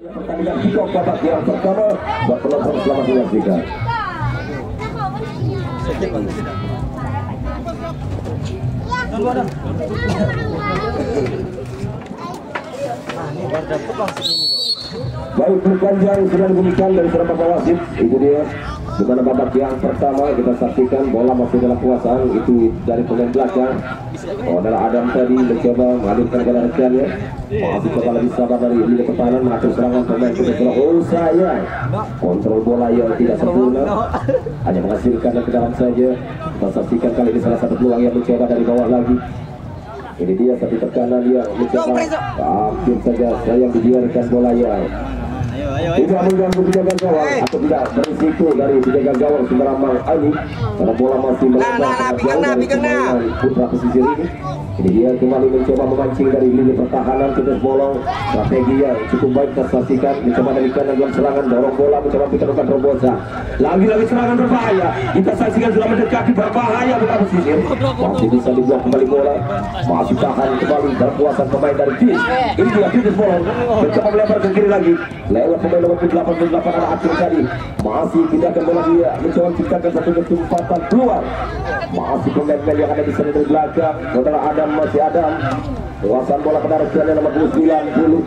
Pertandingan kick-off babak yang pertama buat penonton selamat menyaksikan. Baik, berpanjang sudah diberikan dari serapa wasit. Itu dia di mana babak yang pertama kita saksikan bola masih dalam kuasaan itu dari pemain belakang. Adalah Adam tadi mencoba mengalihkan bola rekannya. Masih coba lebih sabar dari lini pertahanan mengatur serangan pemain kedua. Oh sayang, kontrol bola yang tidak sempurna hanya menghasilkan ke dalam saja. Kita saksikan kali ini salah satu peluang yang mencoba dari bawah lagi. Ini dia satu tekanan yang mencoba hampir saja sayang dibiarkan bola yang tidak mengganggu penjaga gawang atau tidak berisiko dari penjaga gawang Sumeramang Ali karena bola masih melebar jauh dari pemain putra pesisir ini. Ini dia kembali mencoba memancing dari lini pertahanan, Petrus Bolong, strategi yang cukup baik kita saksikan, mencoba dari kanan dalam serangan, dorong bola, mencoba melakukan terobosan. Lagi-lagi serangan berbahaya, kita saksikan sudah mendekati berbahaya putra pesisir. Masih bisa dibuat kembali bola, masih tahan kembali berkuasa pemain dari tim. Ini dia Petrus Bolong, mencoba melebar ke kiri lagi, lewat pemain nomor 88 anak Akhir tadi. Masih pindahkan bola dia, mencoba menciptakan satu kesempatan keluar. Masih pemain-pemain yang ada di sana dari belakang, saudara Adam masih Adam. Kuasaan bola kepada rekannya nomor 90.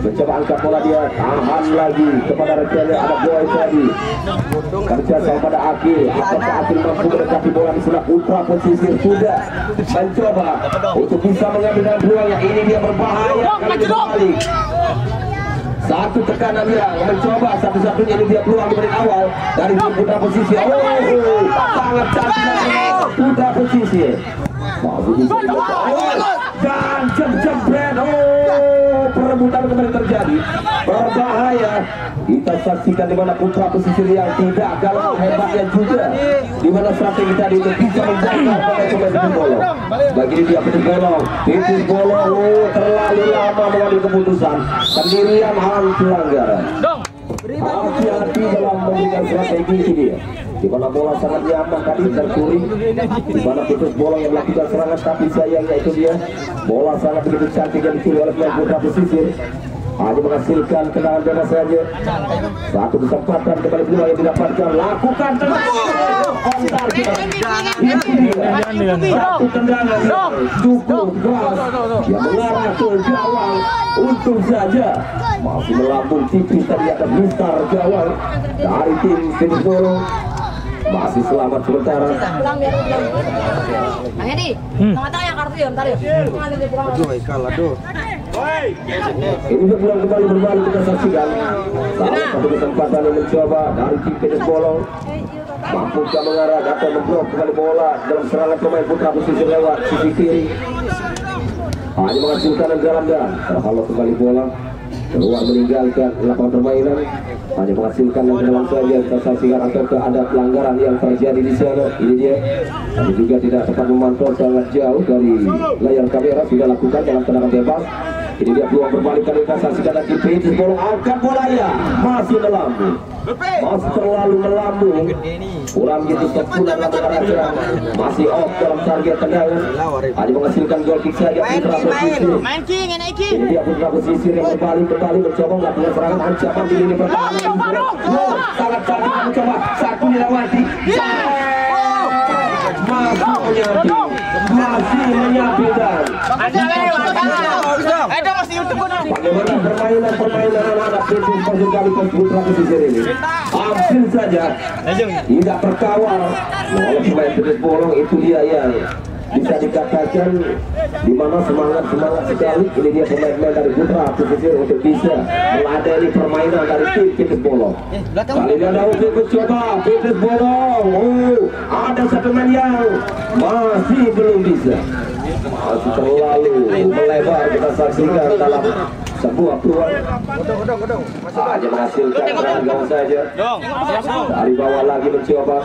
Mencoba angkat bola dia, tahan lagi kepada rekannya ada Boy tadi. Kerja sama pada Akil, apakah Akil mampu mendekati bola di sebelah putra pesisir sudah mencoba untuk bisa mengambil dalam peluangnya. Ini dia berbahaya kali ini balik. Satu tekanan dia mencoba satu-satunya ini dia peluang dari awal dari putra pesisir. Oh, sangat cantik putra pesisir. Masih bisa dan jempret. Oh, perebutan kembali terjadi, berbahaya. Kita saksikan di mana putra pesisir yang tidak kalah hebatnya juga, di mana strategi tadi itu bisa menjaga pemain Bolong. Bagi dia Petrus Bolong, oh, terlalu lama mengambil keputusan, sendirian hal pelanggaran. Hati-hati dalam memberikan strategi ini dia. Di mana bola sangat nyaman tadi tercuri, di mana Petrus Bolong yang melakukan serangan, tapi sayangnya itu dia bola sangat begitu cantik yang dicuri oleh pemain putra pesisir, hanya menghasilkan tendangan bebas saja. Satu kesempatan kembali peluang yang didapatkan, lakukan tendangan satu tendangan cukup keras yang mengarah ke gawang. Untung saja masih melambung tipis tadi atas mistar gawang dari tim Petrus Bolong. Masih selamat sementara. Bang Edi, tengah-tengah yang kartu ya, bentar ya. Ini berpulang kembali berbalik kita saksikan. Salah satu kesempatan yang mencoba dari tim Petrus Bolong. Mampukah mengarah atau memblok kembali bola dalam serangan pemain putra pesisir lewat sisi kiri. Hanya menghasilkan dalam dan kalau kembali bola keluar meninggalkan lapangan permainan, hanya menghasilkan yang dalam saja kita saksikan ataukah ada pelanggaran yang terjadi di sana. Ini dia, tapi juga tidak tepat memantau sangat jauh dari layar kamera, sudah lakukan dalam tendangan bebas. Ini dia peluang berbalik kali kita saksikan lagi Petrus Bolong angkat bola ya, masih melambung, masih terlalu melambung, kurang gitu sempurna dalam mengarahkan, masih off dalam target tendangan, hanya menghasilkan gol kick saja putra pesisir. Ini dia putra pesisir yang kembali mencoba melakukan serangan ancaman di lini pertahanan. Sangat cantik mencoba satu dilewati, masih menyampaikan. Bagaimana permainan anak Petrus kali putra pesisir ini hampir saja tidak terkawal oleh pemain Petrus Bolong. Itu dia yang bisa dikatakan di mana semangat sekali. Ini dia pemain-pemain dari putra pesisir untuk bisa meladeni permainan dari tim Petrus Bolong. Kali ini ada untuk coba Petrus Bolong. Oh, ada satu pemain yang masih belum bisa, masih terlalu melebar. Kita saksikan dalam sebuah peluang hanya menghasilkan serangan gawang saja. Dari bawah lagi mencoba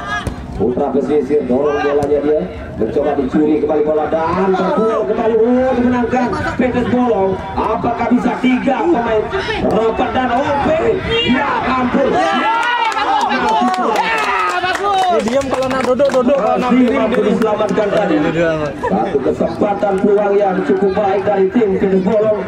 putra pesisir, dorong bolanya dia, mencoba dicuri kembali bola dan terbuang kembali. Oh, dimenangkan Petrus Bolong. Apakah bisa tiga pemain rapat dan OP? Ya ampun, diam kalau nak duduk kalau nak mampu diselamatkan tadi. Satu kesempatan peluang yang cukup baik dari tim Petrus Bolong.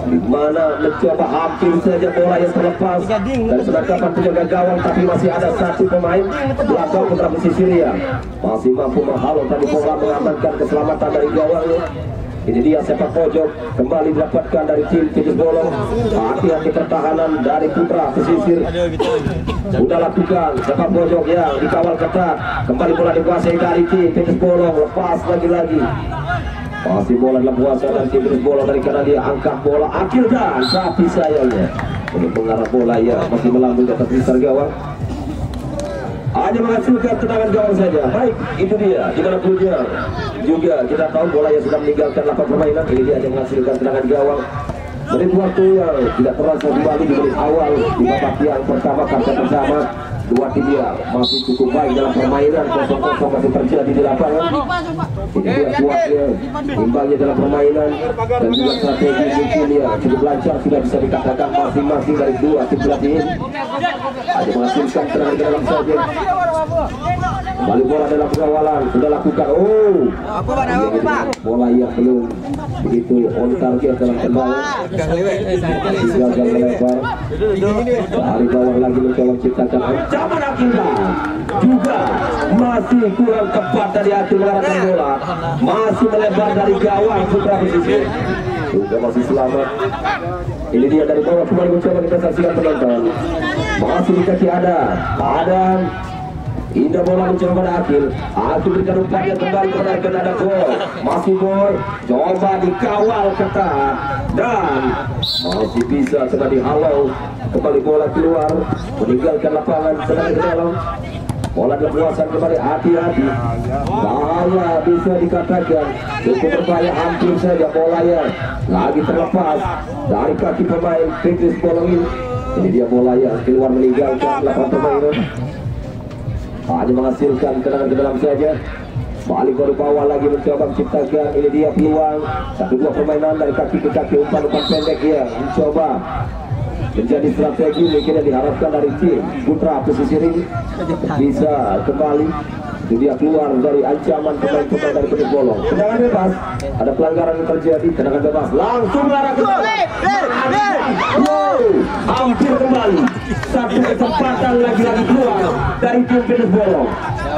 di mana mencoba hampir saja bola yang terlepas dari penangkapan penjaga gawang, tapi masih ada satu pemain belakang putra pesisir yang masih mampu menghalau tadi bola, mengamankan keselamatan dari gawangnya. Ini dia sepak pojok kembali didapatkan dari tim Titis Bolong. Hati-hati pertahanan dari putra pesisir. Sudah lakukan sepak pojok yang dikawal ketat. Kembali bola dikuasai dari tim Titis Bolong. Lepas lagi-lagi. Masih bola dalam kuasa dan tim Titis Bolong dari kanan, dia angkat bola akhir dan tapi sayangnya ini mengarah bola ya masih melambung ke atas besar gawang. Hanya menghasilkan tendangan gawang saja. Baik, itu dia. Gimana punya juga kita tahu bola yang sudah meninggalkan lapangan permainan. Ini dia yang menghasilkan tendangan gawang. Menit waktu yang tidak terasa kembali di menit awal di babak yang pertama, kartu pertama. Dua tim dia masih cukup baik dalam permainan, 0-0 masih terjadi di lapangan. Ini dia kuatnya, imbangnya dalam permainan dan juga strategi mungkin ya cukup lancar, sudah bisa dikatakan masing-masing dari dua tim pelatih ini. Ada menghasilkan tendangan ke dalam saja. Kembali bola dalam pengawalan, sudah lakukan. Bola yang belum begitu on target dalam tendangan. Gagal melebar. Dari bawah lagi mencoba menciptakan ancaman akhirnya. Juga masih kurang tepat dari hati mengarahkan bola. Masih melebar dari gawang putra pesisir. Juga masih selamat. Ini dia dari bawah kembali mencoba kita saksikan penonton. Masih di kaki Adam. Indah bola mencoba pada Akil. Akil berikan umpannya kembali kepada ada gol. Masih gol. Coba dikawal ketat dan masih bisa coba dihalau. Kembali bola keluar, meninggalkan lapangan sedang ke dalam. Bola dalam kuasa kembali, hati-hati. Bahaya bisa dikatakan. Cukup berbahaya, hampir saja bolanya lagi terlepas dari kaki pemain Titis Bolong ini. Ini dia bola yang keluar meninggalkan lapangan permainan. Hanya menghasilkan tendangan ke dalam saja. Balik dari bawah lagi mencoba menciptakan. Ini dia peluang 1-2 permainan dari kaki ke kaki, umpan-umpan pendek ya mencoba menjadi strategi mungkin yang diharapkan dari tim putra pesisir ini bisa kembali. Itu dia keluar dari ancaman pemain-pemain dari Titis Bolong. Tendangan bebas, ada pelanggaran yang terjadi. Tendangan bebas langsung mengarah ke hampir kembali. Satu kesempatan lagi-lagi keluar dari tim Titis Bolong.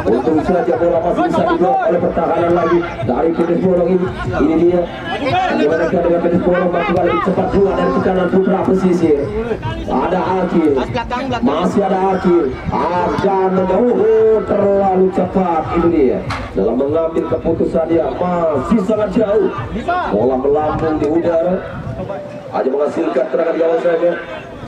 Untung saja bola masih bisa diblok oleh pertahanan lagi dari Titis Bolong ini. Ini dia bagaimana dengan Titis Bolong masih lebih cepat keluar dari tekanan putra pesisir. Ada Akil, masih ada Akil, akan menjauh terlalu cepat. Ini dia dalam mengambil keputusan, dia masih sangat jauh. Bola melambung di udara, hanya menghasilkan tendangan gawang saja.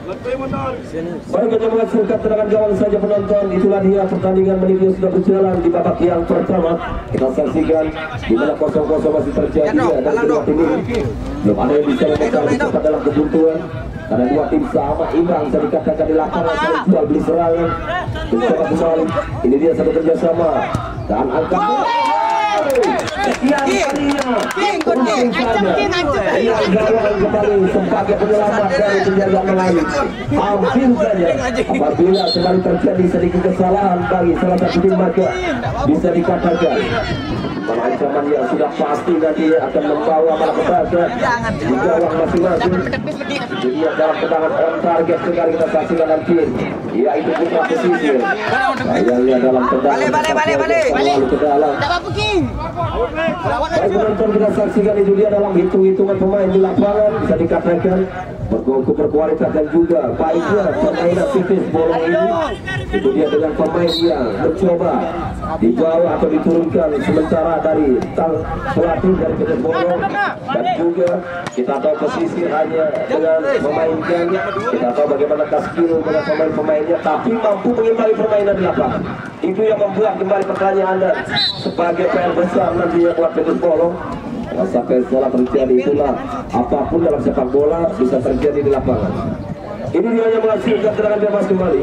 Baik, hanya menghasilkan tendangan gawang saja penonton. Itulah dia pertandingan menit yang sudah berjalan di babak yang pertama. Kita saksikan di mana 0-0 masih terjadi ya, dari kedua tim ini. Belum ada yang bisa memecah cepat dalam kebuntuan. Karena dua tim sama imbang, bisa dikatakan di lapangan saling jual beli serangan. Mencoba kembali. Ini dia satu kerjasama dan angkat sekian kalinya untung saja yang gawang kembali sebagai penyelamat dari penjagaan lain. Hampir saja apabila kembali terjadi sedikit kesalahan bagi salah satu tim, maka bisa dikatakan ancaman yang sudah pasti nanti akan membawa malapetaka di gawang masing-masing. Jadi dalam tendangan on target sekali kita saksikan nanti, yaitu putra pesisir. Sayangnya dalam tendangan selalu ke dalam. Baik penonton, kita saksikan itu dia dalam hitung-hitungan pemain di lapangan, bisa dikatakan berkualitas dan juga baiknya permainan Titis Bolong ini. Itu dia dengan pemain yang mencoba di bawah atau diturunkan sementara dari pelatih dari Titis Bolong, dan juga kita tahu pesisir hanya dengan memainkan, kita tahu bagaimana skill dengan pemain-pemainnya, tapi mampu mengimbangi permainan di lapangan. Itu yang membuat kembali pertanyaan Anda sebagai PR besar nantinya buat Titis Bolong. Sampai setelah terjadi itulah apapun dalam sepak bola bisa terjadi di lapangan. Ini dia yang menghasilkan tendangan bebas kembali.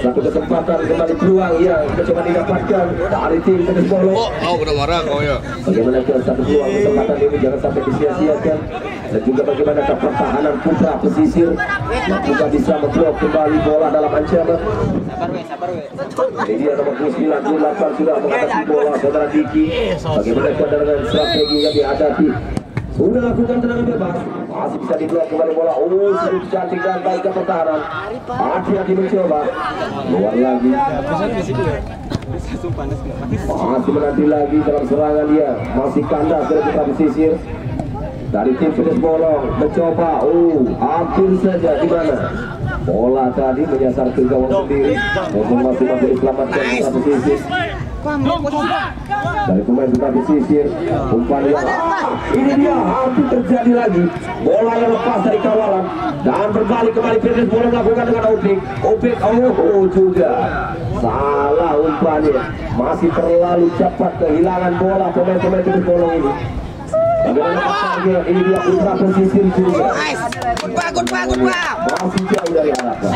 Satu kesempatan kembali peluang yang mencoba didapatkan dari tim Titis Bolong. Udah marah kau ya. Bagaimana satu peluang kesempatan ini jangan sampai disia-siakan, dan juga bagaimana pertahanan putra pesisir yang juga bisa memblok kembali bola dalam ancaman. Ini dia nomor 98 sudah menghadapi bola saudara Diki. Bagaimana dengan strategi yang dihadapi? Sudah lakukan tendangan bebas. masih bisa diblok kembali bola. Cukup cantik dan baik ke pertahanan. Hati-hati mencoba keluar lagi. Masih menanti lagi dalam serangan dia. Masih kandas dari putra pesisir dari tim Pedes Bolong mencoba. Hampir saja di mana bola tadi menyasar ke gawang sendiri. Namun masih diselamatkan putra pesisir dari pemain putra pesisir. Umpan yang ini dia hampir terjadi lagi. Bola yang lepas dari kawalan dan berbalik kembali. Pedes Bolong melakukan dengan Opik. Juga salah umpannya. Masih terlalu cepat kehilangan bola pemain-pemain Pedes Bolong ini. Bagaimana pasarnya? Ini dia putra pesisir juga. Masih jauh dari harapan.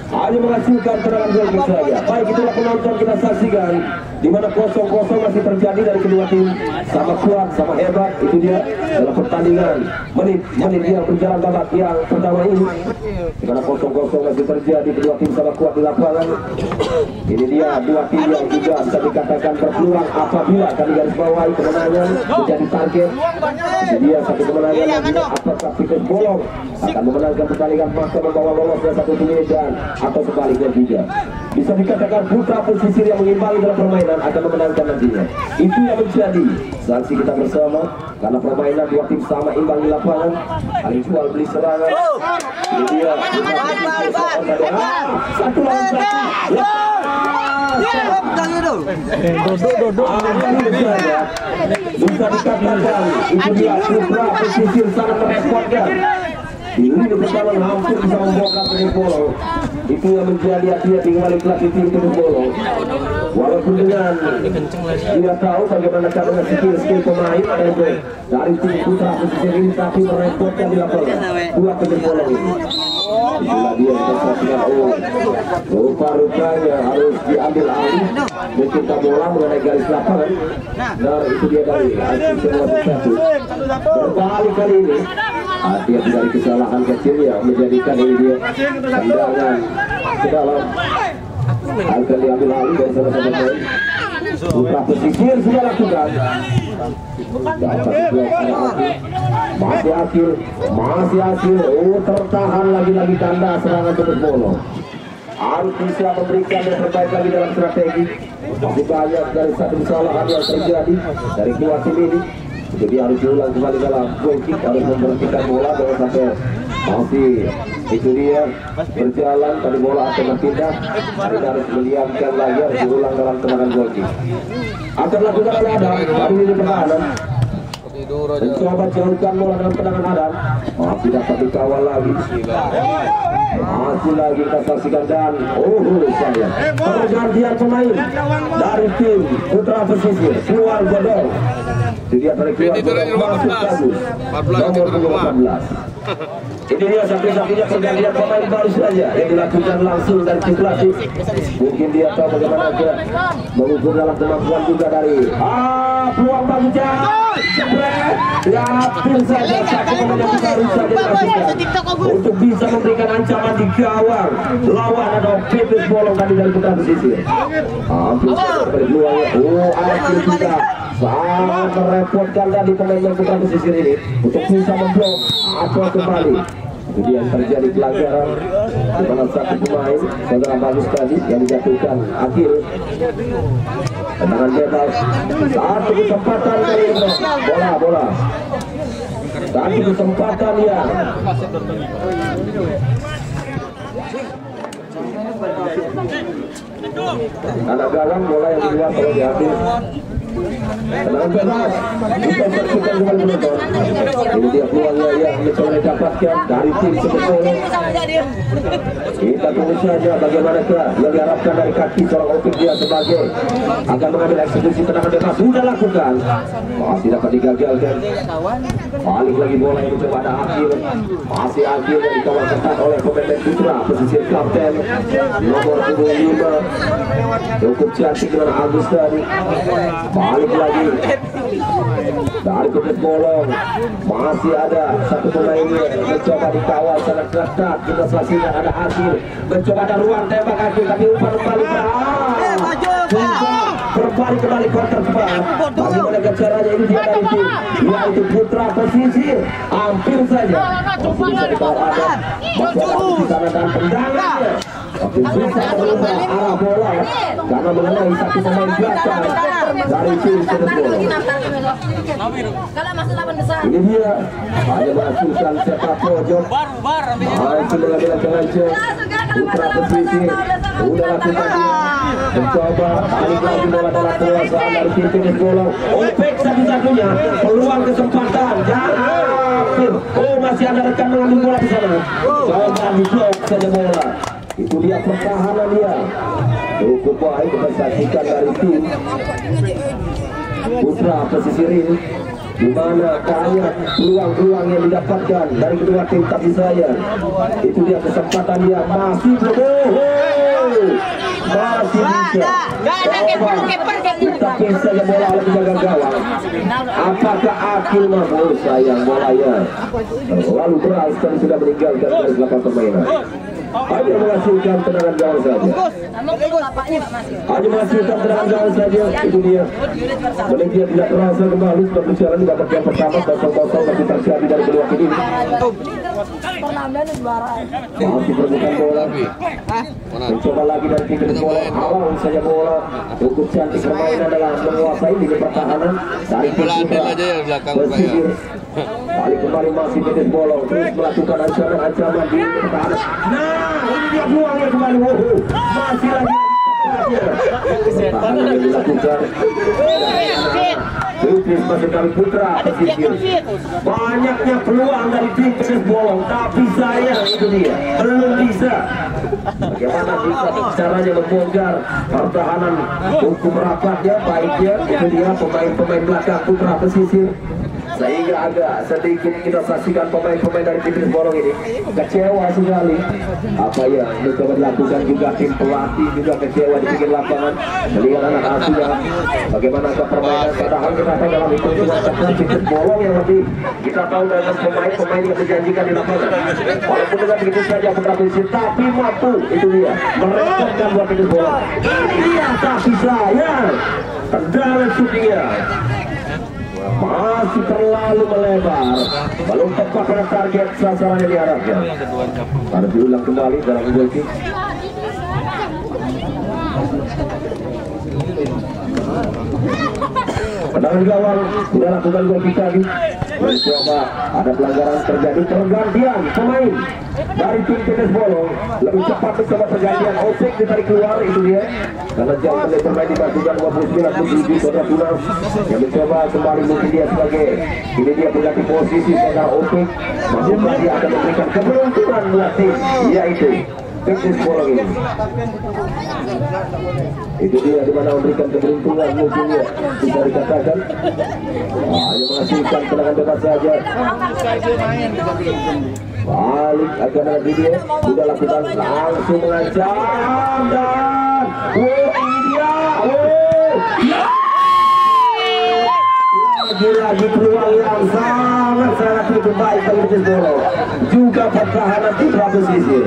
Hanya menghasilkan tendangan gol saja. Baik, itulah penonton kita saksikan di mana 0-0 masih terjadi dari kedua tim. Sama kuat, sama hebat. Itu dia dalam pertandingan menit yang berjalan babak yang pertama ini. Di mana 0-0 masih terjadi, kedua tim sama kuat di lapangan. Ini dia dua tim yang juga bisa dikatakan berpeluang apabila kali garis bawahi kemenangan menjadi target. Ini dia satu kemenangan lagi. Apakah Pedes Bolong akan memenangkan pertandingan maka membawa lolos ke satu penyedang atau sebaliknya juga. Bisa dikatakan putra pesisir yang mengimbangi dalam permainan akan memenangkan nantinya. Itu yang menjadi saksi kita bersama, karena permainan dua tim sama imbang di lapangan, saling jual beli serangan. Ini dia satu lawan satu. Bisa dikatakan itu dia putra pesisir sangat merepotkan. Ini pertama hampir bisa membongkar Pedes Bolong. Itu yang menjadi hati-hati kembali pelatih tim Pedes Bolong. Walaupun dengan dia tahu bagaimana cara skill pemain dari tim putra pesisir ini, tapi merepotkan di lapangan buat Pedes Bolong ini. Itulah dia persaksikan. Rupa-rupanya harus diambil alih mencinta bola mengenai garis lapangan. Nah, itu dia dari hasil satu. Berbalik kali ini. Hati-hati dari kesalahan kecil yang menjadikan ini dia tendangan ke dalam. Akan diambil alih dari salah-satu pemain. Putra pesisir sudah lakukan. Masih akhir. Tertahan lagi tanda serangan Pedes Bolong. Harus bisa memberikan yang terbaik lagi dalam strategi. Masih banyak dari satu kesalahan yang terjadi dari dua tim ini. Jadi harus diulang kembali dalam goal kick, harus memberhentikan bola dengan sampai masih itu dia berjalan tadi bola akan berpindah. Harus melihatkan lagi, harus diulang dalam tendangan goal kick. Akan lakukan oleh Adam dari ini pertahanan. Mencoba jauhkan bola dalam tendangan Adam. Masih dapat dikawal lagi. Masih lagi kita saksikan dan saya pergantian pemain dari tim putra pesisir keluar Godong. Jadi dari keluar Godong masuk bagus nomor 18. Ini dia satu-satunya pergantian pemain baru saja yang dilakukan langsung dari tim pelatih. Mungkin dia tahu bagaimana dia mengukur dalam kemampuan juga dari peluang bagus yakin saja satu pemain yang baru saja dilakukan untuk bisa memberikan ancaman di gawang lawan ada Pedes Bolong tadi dari putra pesisir. Hampir saja berpeluang. Akhir kita sangat merepotkan dari pemain putra pesisir ini untuk bisa memblok atau kembali. Itu dia yang terjadi pelanggaran di mana satu pemain saudara bagus tadi yang dijatuhkan akhir. Tendangan bebas, satu kesempatan kali ini bola satu kesempatan ya. Anak gawang bola yang keluar kalau diambil. Tendangan bebas, kita saksikan kembali penonton. Ini dia peluangnya yang mencoba didapatkan dari tim Pedes Bolong. Kita tunggu saja bagaimana yang diharapkan dari kaki seorang Opik dia sebagai akan mengambil eksekusi tendangan bebas. Sudah lakukan, masih dapat digagalkan. Balik lagi bola yang mencoba ada akhir. Masih akhir yang dikawal ketat oleh pemain putra pesisir kapten nomor 25. Cukup cantik dengan Agus tadi. Balik lagi dari Pedes Bolong. Masih ada satu pemain mencoba dikawal sangat ketat. Kita saksikan ada akhir mencoba ada ruang tembak akhir, tapi umpan kembali kembali konter cepat. Bagaimana caranya ini dia dari tim, yaitu Putra Pesisir. Hampir saja bisa dikawal ada masyarakat di sana dan tendangannya. Tapi bisa merubah arah bola karena mengenai satu pemain belakang dari tim tersebut. Kalau masuk 8 besar. Ini dia hanya menghasilkan sepak pojok. Masih lagi-lagi aja. Putra Pesisir udah lakukan dia mencoba balik lagi bola dalam kekuasaan dari tim tenis bolong. Opek satu-satunya peluang kesempatan hampir. Masih ada rekan mengambil bola di sana. Coba diblok saja bola. Itu dia pertahanan dia. Cukup baik kita saksikan dari tim Putra Pesisir ini, di mana banyak peluang-peluang yang didapatkan dari kedua tim, tapi saya itu dia kesempatan dia masih masih bisa. Kita bisa saja bola oleh penjaga gawang. Apakah Akil mampu? Sayang bolanya lalu keras dan sudah meninggalkan garis 8 permainan. Hanya menghasilkan tendangan gawang saja. Hanya menghasilkan tendangan gawang saja. Itu dia. Menit dia tidak terasa kembali sebab berjalan di babak yang pertama 0-0 masih terjadi dari kedua tim ini. Masih perebutan bola. Mencoba lagi dari tim tenis bola. Awal saja bola. Cukup cantik permainan dalam menguasai di pertahanan dari tim Pesisir. Balik kembali masih tenis bolong, terus melakukan ancaman di pertahanan. Nah, ini dia buangnya kembali. Masih lagi pertahanan yang dilakukan. Terus masih kali Putra Pesisir. Banyaknya peluang dari tim tenis bolong, tapi sayang itu dia belum bisa. Bagaimana bisa caranya membongkar pertahanan cukup rapatnya, baiknya itu dia pemain-pemain belakang Putra Pesisir. Sehingga agak sedikit kita saksikan pemain-pemain dari tim tenis bolong ini kecewa sekali. Apa yang mencoba dilakukan juga tim pelatih juga kecewa di pinggir lapangan melihat anak asuhnya bagaimana permainan. Padahal kita tahu dalam hitung-hitungan tim tenis bolong yang lebih kita tahu dengan pemain-pemain yang dijanjikan di lapangan. Walaupun dengan begitu saja Putra Pesisir tapi mampu itu dia merepotkan buat tenis bolong. Ini dia tapi sayang tendangan syutingnya masih terlalu melebar, belum tepat pada target sasaran yang diharapkan. Harus diulang kembali dalam goal kick. Tendangan gawang sudah lakukan gol kick tadi. Mencoba ada pelanggaran terjadi, pergantian pemain dari tim tenis bolong lebih cepat mencoba pergantian. Opek ditarik keluar itu dia karena jauh menit bermain dibantukan 29-7 Saudara Tunas yang mencoba kembali mungkin dia sebagai ini dia berganti posisi Saudara Opek. Maksudnya dia akan memberikan keberuntungan buat tim yaitu tenis bolong ini. Itu dia dimana memberikan keberuntungan mungkinnya bisa dikatakan. Hanya menghasilkan tendangan bebas saja. Balik akan lagi dia sudah lakukan langsung mengancam dan ini dia lagi-lagi peluang yang sangat lebih baik bagi tenis bolong juga pertahanan Putra Pesisir.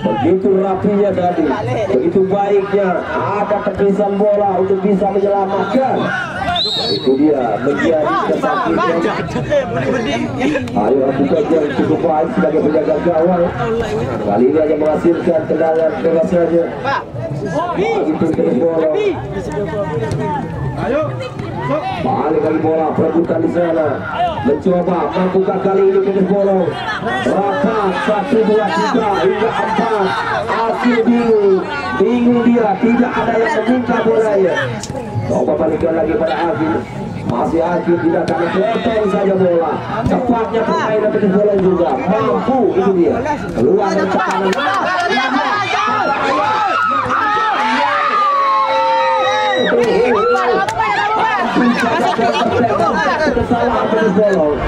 Begitu rapinya tadi, begitu baiknya ada tepisan bola untuk bisa menyelamatkan. Itu dia menjadi kesakitan. Ayo lakukan yang cukup baik sebagai penjaga gawang. Kali ini hanya menghasilkan tendangan bebas saja. Begitu tenis bola. Balik lagi bola, perebutan di sana. Mencoba, mampukah kali ini tenis bolong? Rapat, 1, 2, 3 hingga 4. Akil bingung dia, tidak ada yang meminta bolanya. Coba balikan lagi pada Akil. Masih Akil tidak akan potong saja bola. Cepatnya permainan tenis bolong juga mampu itu dia. Keluar dari tekanan. Kesalahan tenis bolong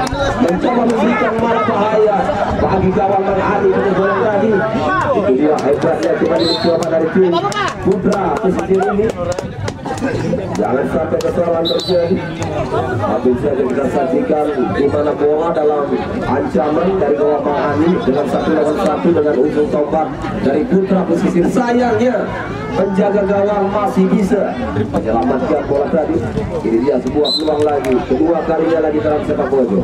mencoba memberikan malah bahaya bagi gawang Bang Ali tenis bolong tadi. Itu dia hebatnya cuma mencoba dari tim Putra Pesisir ini. Jangan sampai kesalahan terjadi. Habis saja kita saksikan di mana bola dalam ancaman dari bawah Mahani dengan 1 lawan 1 dengan ujung tombak dari putra pesisir. Sayangnya penjaga gawang masih bisa menyelamatkan bola tadi. Ini dia sebuah peluang lagi, kedua kalinya lagi dalam sepak bola.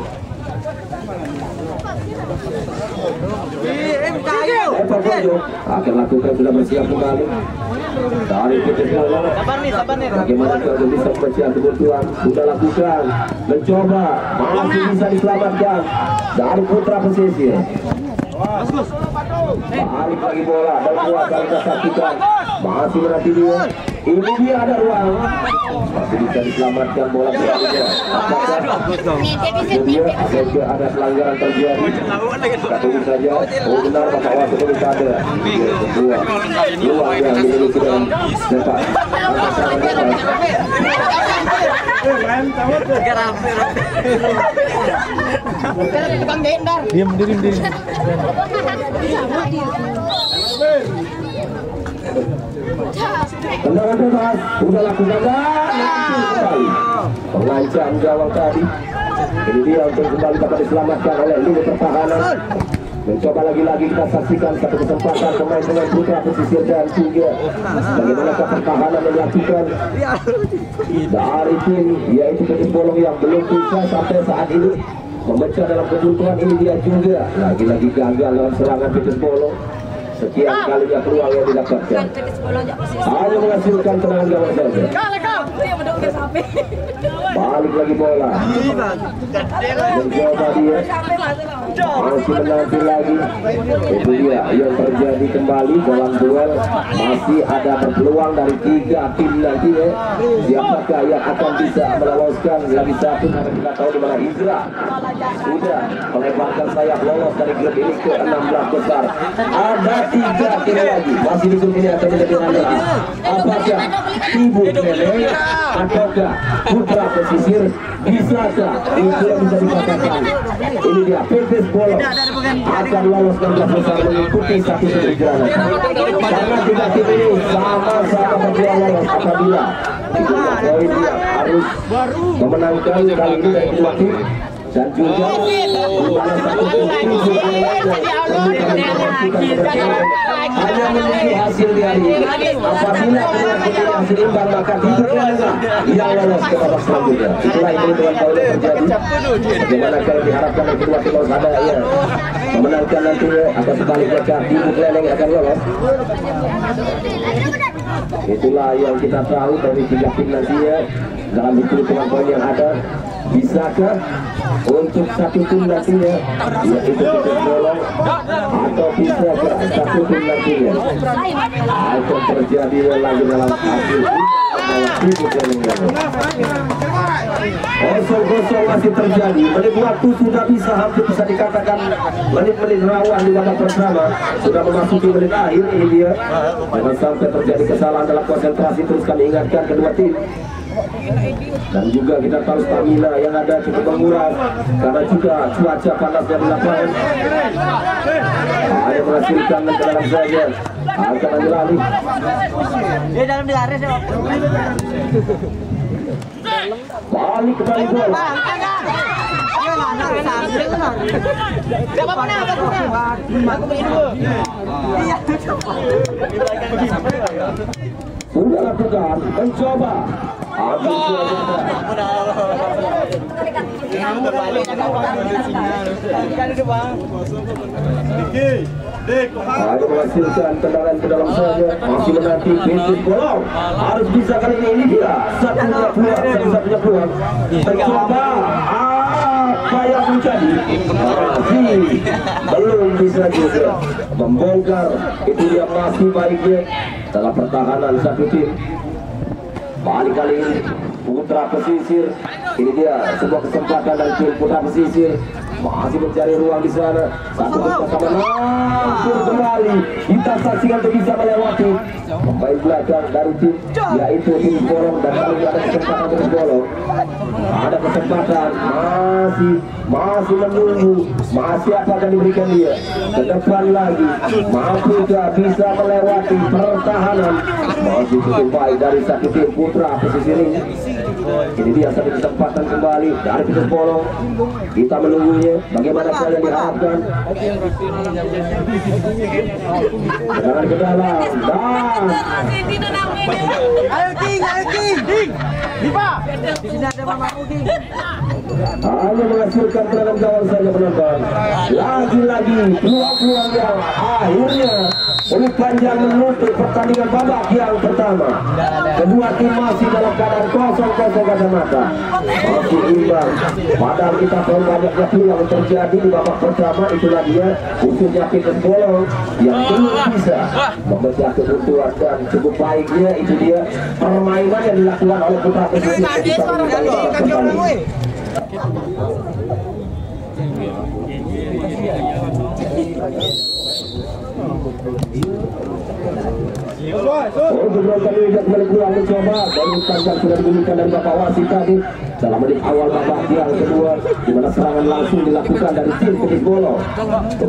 Evan Bojo akan lakukan, sudah bersiap kembali dari Petis Bola. Bagaimana kalau bisa membaca kebutuhan, sudah lakukan, mencoba, masih bisa diselamatkan dari putra pesisir. Balik lagi bola dan kuasa kita saksikan, masih menanti dia. Ini dia ada ruang, masih bisa diselamatkan bola berikutnya. Apakah ada pelanggaran terjadi? Kita tunggu saja. Oh benar, Bapak Wasit itu ada ruang yang dimiliki dalam sepak. Diam. Tendangan bebas, sudah lakukan kembali pengancam gawang tadi. Ini dia untuk kembali dapat diselamatkan oleh lini pertahanan. Mencoba lagi-lagi kita saksikan satu kesempatan pemain-pemain putra pesisir dan juga bagaimana pertahanan yang dilakukan dari tim yaitu Petis Bolong yang belum bisa sampai saat ini memecah dalam kebutuhan. Ini dia juga lagi-lagi gagal dalam serangan Petis Bolong. Sekian kalinya peluang yang didapatkan, hanya menghasilkan tendangan gawang saja. Balik lagi bola, mencoba dia, masih menanti lagi. Itu dia yang terjadi kembali dalam duel. Masih ada peluang dari 3 tim nanti ya. Siapakah yang akan bisa meloloskan lagi satu? Karena kita tahu di mana Indra sudah melebarkan sayap lolos dari grup ini ke 16 besar. Ada 3 tim lagi, masih di grup ini akan menjadi andalan. Apakah Ibu Nenek ataukah putra pesisir? Bisakah itu yang bisa dikatakan? Ini dia Petis Bolong akan lolos 16 besar mengikuti satu perjalanan. Karena 3 tim ini sama-sama berjuang lolos apabila poin dia harus memenangkan kali ini dari 2 tim. Dan juga hanya menunggu hasil di hari ini. Apabila yang seimbang maka tidurlah yang lolos ke babak selanjutnya. Itulah itu dengan poin yang terjadi. Bagaimana kalau diharapkan dari kedua tim harus ada ya memenangkan nantinya atau sebaliknya Ibu Kleneng akan lolos. Itulah yang kita tahu dari 3 tim nantinya dalam hitung-hitungan poin yang ada. Bisakah untuk satu tim nantinya yaitu Petis Bolong atau bisakah satu tim nantinya akan terjadi lagi dalam hasil kosong masih terjadi. Menit waktu sudah bisa hampir bisa dikatakan menit-menit rawan di babak pertama, sudah memasuki menit akhir. Ini dia, jangan sampai terjadi kesalahan dalam konsentrasi. Terus kami ingatkan kedua tim. Dan juga kita tahu stamina yang ada cukup menguras karena juga cuaca panasnya di lapangan. Hanya menghasilkan tendangan saja akan ambil alih. Dia dalam di garis ya. Balik kembali gol. Sudah lakukan, mencoba. Ada menghasilkan tendangan ke dalam saja. Masih menanti Petis Bolong. Harus bisa kali ini dia satu-satunya peluang. Mencoba apa yang menjadi masih belum bisa juga membongkar. Itu dia masih baiknya dalam pertahanan satu tim. Balik kali ini putra pesisir. Ini dia sebuah kesempatan dari tim putra pesisir. Masih mencari ruang di sana. Satu kesempatan langsung kembali. Kita saksikan untuk bisa melewati pemain belakang dari tim yaitu Petis Bolong. Dan kali ini ada kesempatan Petis Bolong. Ada kesempatan masih menunggu Masih apa akan diberikan dia ke depan lagi, mampu gak bisa melewati pertahanan. Masih cukup baik dari satu tim putra pesisir ini. Ini dia satu kesempatan kembali dari Peter Bolong. Kita menunggunya bagaimana yang diharapkan. Jangan ke dalam dan Ayo King, Diva. Di sini ada mamaku King. hanya menghasilkan serangan gawang saja penonton. Lagi-lagi peluang-peluang yang akhirnya Unit Panjang menutup pertandingan babak yang pertama. Kedua tim masih dalam keadaan kosong-kosong kacamata, masih imbang. Padahal kita tahu banyaknya peluang terjadi di babak pertama. Itulah dia khususnya Peter Bolong yang belum bisa memecah kebutuhan dan cukup baiknya itu dia permainan yang dilakukan oleh putra pesisir ketika babak pertama. Beberapa kali kembali keluar mencoba dan Panjang sudah diberikan dari Bapak Wasit tadi dalam menit awal babak yang kedua, di mana serangan langsung dilakukan dari tim Petis Bolong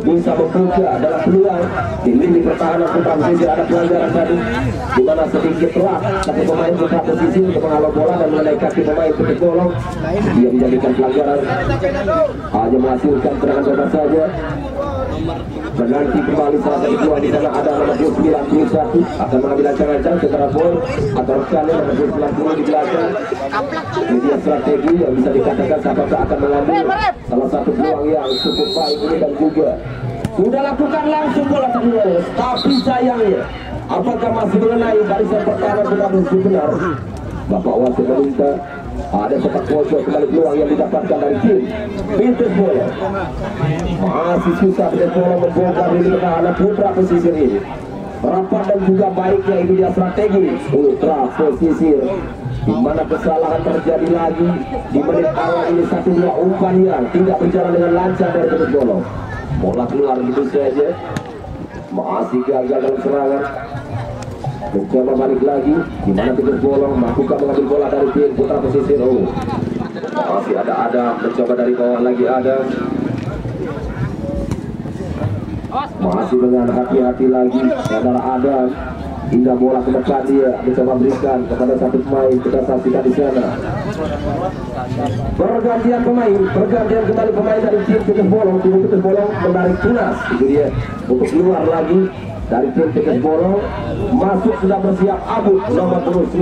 bisa membuka dalam peluang di lini pertahanan putra pesisir. Ada pelanggaran tadi di mana sedikit telat tapi pemain putra pesisir untuk menghalau bola dan mengenai kaki pemain Petis Bolong. Dia menjadikan pelanggaran, hanya menghasilkan serangan bebas saja. Menanti kembali salah satu dua di sana ada nomor 91 akan mengambil ancang-ancang ke arah poin atau sekali nomor 90 di belakang. Ini dia strategi yang bisa dikatakan apakah akan mengambil salah satu peluang yang cukup baik ini dan juga sudah lakukan langsung bola terus, tapi sayangnya apakah masih mengenai barisan pertahanan benar-benar. Bapak wasit meminta ada sepak pojok kembali peluang yang didapatkan dari tim Petis Bolong. Masih susah Petis Bolong membongkar ini pertahanan putra pesisir ini. Rapat dan juga baiknya itu dia strategi putra pesisir, di mana kesalahan terjadi lagi di menit awal ini. Satu dua umpan yang tidak berjalan dengan lancar dari Petis Bolong. Bola keluar gitu saja, masih gagal dalam serangan. Mencoba balik lagi, di mana Petis Bolong melakukan mengambil bola dari tim putra pesisir. Masih ada mencoba dari bawah lagi ada. Masih dengan hati-hati lagi adalah ada. Indah bola ke depan, dia mencoba berikan kepada satu pemain. Kita saksikan di sana. Pergantian kembali pemain dari tim Petis Bolong. Tim Petis Bolong menarik tunas, itu dia untuk keluar lagi dari tim Petis Bolong. Masuk sudah bersiap Abu nomor 95.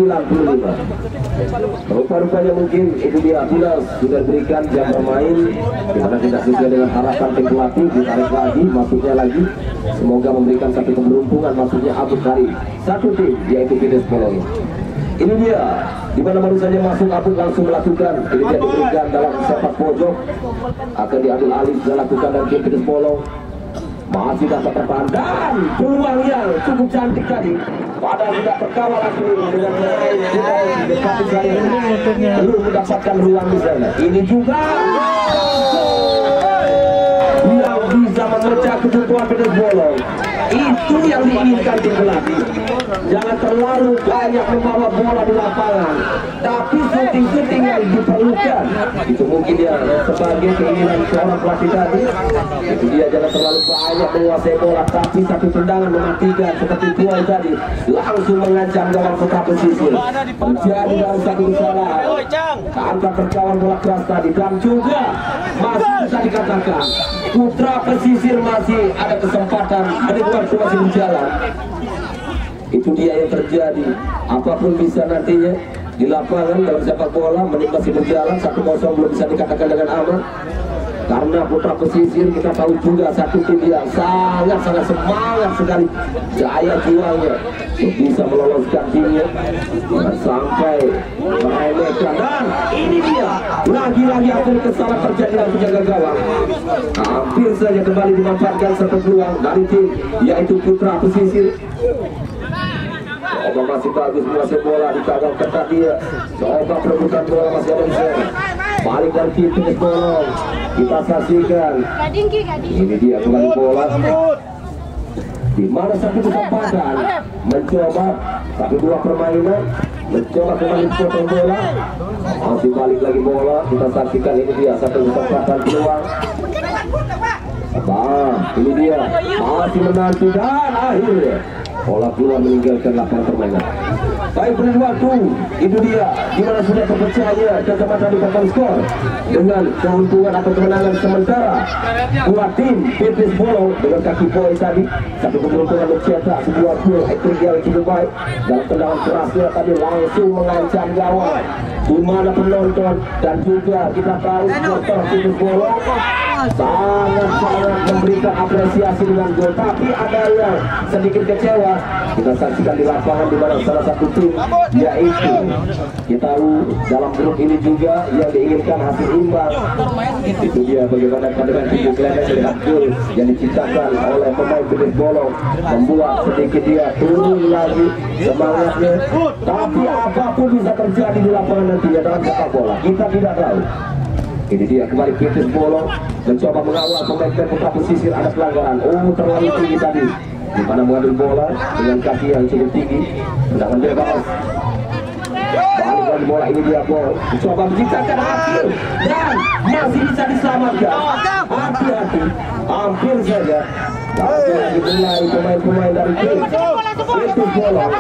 Rupa-rupanya mungkin itu dia tunas sudah berikan jam bermain, dimana tidak sesuai dengan harapan tim pelatih. Ditarik lagi, masuknya lagi. Semoga memberikan satu keberuntungan masuknya Abu dari satu tim yaitu Petis Bolong. Ini dia di mana baru saja masuk Abu langsung melakukan. Ini dia diberikan dalam sepak pojok, akan diambil alih dan lakukan dari tim Petis Bolong. Masih dapat tertahan dan peluang yang cukup cantik tadi. Padahal tidak terkawal lagi dengan pemain belum mendapatkan ruang di sana. Ini juga yang bisa memecah kebutuhan Petis Bolong. Itu yang diinginkan tim pelatih. Jangan terlalu banyak membawa bola di lapangan, tapi shooting yang diperlukan. Itu mungkin dia sebagai keinginan seorang pelatih tadi. Itu dia jangan terlalu banyak menguasai bola, tapi satu tendangan mematikan seperti Tuan tadi langsung mengancam gawang putra pesisir. Menjadi dalam satu kesalahan tanpa terkawal bola keras tadi, dan juga masih bisa dikatakan putra pesisir masih ada kesempatan. Ada waktu masih berjalan. Itu dia yang terjadi. Apapun bisa nantinya di lapangan dalam sepak bola. Menit masih berjalan 1-0 belum bisa dikatakan dengan aman. Karena putra pesisir kita tahu juga satu tim yang sangat semangat sekali, daya juangnya untuk bisa meloloskan timnya, jangan sampai meremehkan. Dan ini dia lagi-lagi hampir kesalahan terjadi dalam penjaga gawang. Hampir saja kembali dimanfaatkan satu peluang dari tim yaitu putra pesisir. Coba masih bagus menguasai bola, dikagak ketat dia. Coba perebutan bola masih ada di sana. Balik dari tim Petis Bolong. Kita saksikan. Ini dia kembali bola. Di mana satu kesempatan mencoba satu dua permainan, mencoba kembali potong bola. Masih balik lagi bola. Kita saksikan ini dia satu kesempatan peluang. Ini dia masih menanti dan akhirnya bola keluar meninggalkan lapangan permainan. Baik, beri waktu. Itu dia gimana sudah terpercaya kacamata di papan skor dengan keuntungan atau kemenangan sementara buat tim Pipis Bolong dengan kaki boy tadi. Satu keberuntungan mencetak sebuah gol hat-trick yang cukup baik dalam tendangan kerasnya tadi langsung mengancam gawang di mana penonton dan juga kita tahu supporter Pipis Bolong sangat-sangat memberikan apresiasi dengan gol, tapi ada yang sedikit kecewa. Kita saksikan di lapangan di mana salah satu tim yaitu kita tahu dalam grup ini juga yang diinginkan hasil imbang. Itu dia bagaimana keadaan tim Klender dengan gol yang diciptakan oleh pemain Pipis Bolong membuat sedikit dia turun lagi semangatnya. Tapi apapun bisa terjadi di lapangan nantinya dalam sepak bola, kita tidak tahu. Ini dia kembali Pipis Bolong mencoba mengawal pemain Putra Pesisir, ada pelanggaran. Terlalu tinggi tadi di mana mengambil bola dengan kaki yang cukup tinggi, tendangan bebas. Balik bola, ini dia gol. Mencoba menciptakan hasil dan masih bisa diselamatkan. Hati-hati, hampir saja. Lagi berlari pemain-pemain dari tim Pipis Bolong.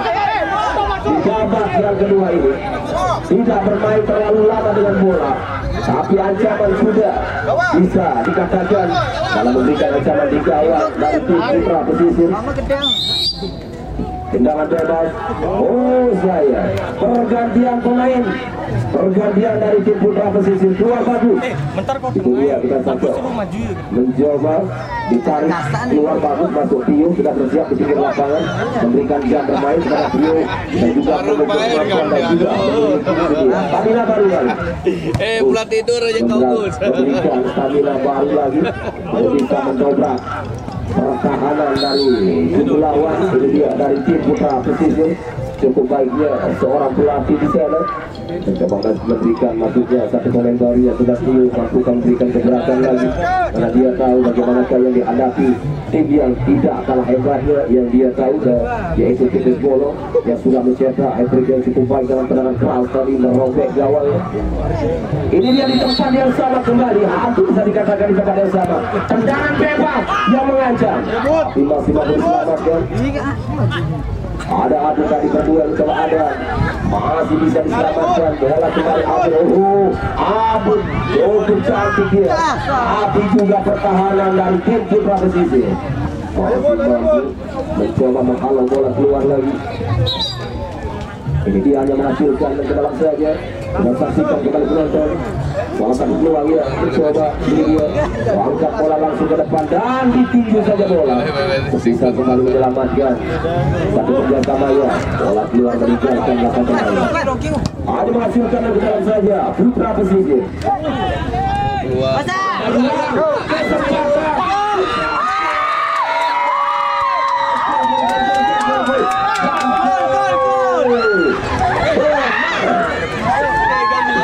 Di babak yang kedua ini tidak bermain terlalu lama dengan bola, tapi ancaman sudah bisa dikatakan dalam memberikan ancaman di gawang dari tim Putra Pesisir. Tendangan bebas. Saya pergantian pemain, pergantian dari tim Putra Pesisir keluar bagus. Itu dia kita satu mencoba ditarik keluar bagus, masuk Tio sudah bersiap di pinggir lapangan memberikan jam bermain kepada Tio dan juga dan juga stamina baru lagi. Pulang tidur aja kau Gus. Memberikan stamina baru lagi untuk bisa mendobrak pertahanan dari kubu lawan. Ini dia dari tim Putra Pesisir. Cukup baiknya seorang pelatih di sana mencoba memberikan maksudnya satu pemain baru yang sudah mampu memberikan kegerakan lagi karena dia tahu bagaimana yang dihadapi tim yang tidak kalah hebatnya yang dia tahu yaitu Pipis Bolong yang sudah mencetak hat-trick yang cukup baik dalam tendangan keras tadi merobek gawangnya. Ini dia di tempat yang sama kembali, hampir bisa dikatakan di tempat yang sama. Tendangan bebas yang mengancam tapi masih mampu diselamatkan. Ada adu tadi berdua, coba ada masih bisa diselamatkan. Bola kembali Abu cukup cantik dia, tapi juga pertahanan dari tim Putra Pesisir masih mampu mencoba menghalau bola keluar lagi. Ini dia hanya menghasilkan ke dalam saja. Kita saksikan kembali penonton. Bola tadi keluar ya, mencoba dia angkat bola langsung ke depan dan ditinju saja bola. Bisa kembali menyelamatkan satu kerjasama ya. Bola keluar meninggalkan belakang pemain. Hanya menghasilkan ke dalam saja Putra Pesisir.